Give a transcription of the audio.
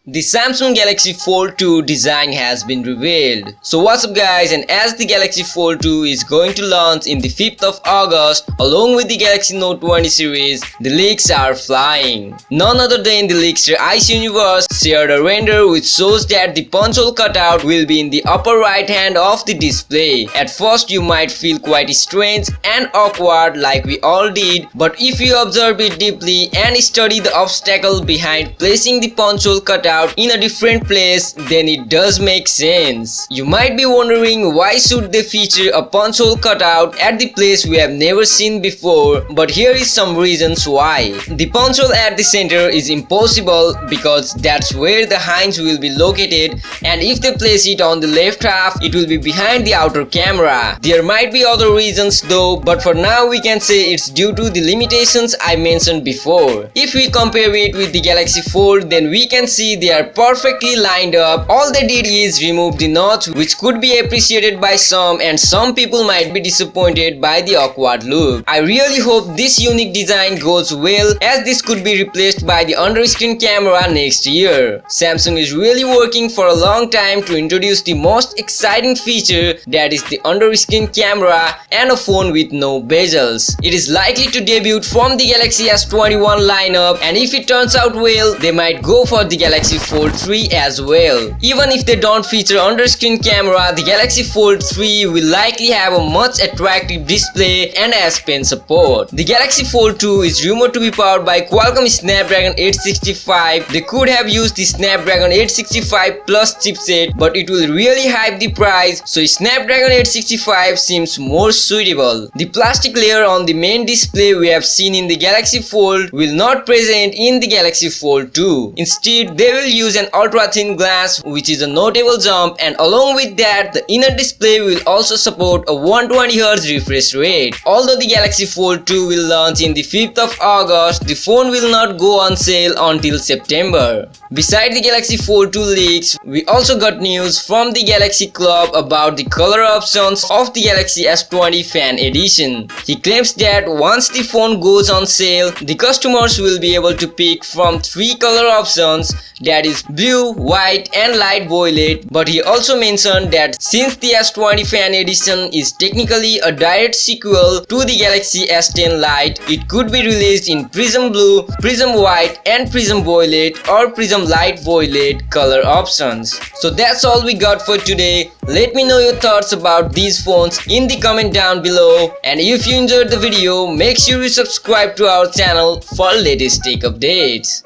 The Samsung Galaxy Fold 2 design has been revealed. So what's up guys, and as the Galaxy Fold 2 is going to launch in the 5th of August along with the Galaxy Note 20 series, the leaks are flying. None other than the leakster Ice Universe shared a render which shows that the punch hole cutout will be in the upper right hand of the display. At first you might feel quite strange and awkward like we all did, but if you observe it deeply and study the obstacle behind placing the punch hole cutout in a different place, then it does make sense. You might be wondering why should they feature a punch hole cutout at the place we have never seen before, but here is some reasons why. The punch hole at the center is impossible because that's where the hinge will be located, and if they place it on the left half, it will be behind the outer camera. There might be other reasons though, but for now we can say it's due to the limitations I mentioned before. If we compare it with the Galaxy Fold, then we can see they are perfectly lined up. All they did is remove the notch, which could be appreciated by some, and some people might be disappointed by the awkward look. I really hope this unique design goes well, as this could be replaced by the under-screen camera next year. Samsung is really working for a long time to introduce the most exciting feature, that is the under-screen camera and a phone with no bezels. It is likely to debut from the Galaxy S21 lineup, and if it turns out well, they might go for the Galaxy Fold 3 as well. Even if they don't feature under-screen camera, the Galaxy Fold 3 will likely have a much attractive display and S Pen support. The Galaxy Fold 2 is rumored to be powered by Qualcomm Snapdragon 865. They could have used the Snapdragon 865 Plus chipset, but it will really hype the price, so Snapdragon 865 seems more suitable. The plastic layer on the main display we have seen in the Galaxy Fold will not present in the Galaxy Fold 2. Instead, they will use an ultra thin glass, which is a notable jump, and along with that, the inner display will also support a 120Hz refresh rate. Although the Galaxy Fold 2 will launch in the 5th of August, the phone will not go on sale until September. Besides the Galaxy Fold 2 leaks, we also got news from the Galaxy Club about the color options of the Galaxy S20 Fan Edition. He claims that once the phone goes on sale, the customers will be able to pick from 3 color options, that is blue, white and light violet. But he also mentioned that since the S20 Fan Edition is technically a direct sequel to the Galaxy S10 Lite, it could be released in Prism Blue, Prism White and Prism Violet or Prism Light Violet color options. So that's all we got for today. Let me know your thoughts about these phones in the comment down below, and if you enjoyed the video, make sure you subscribe to our channel for latest tech updates.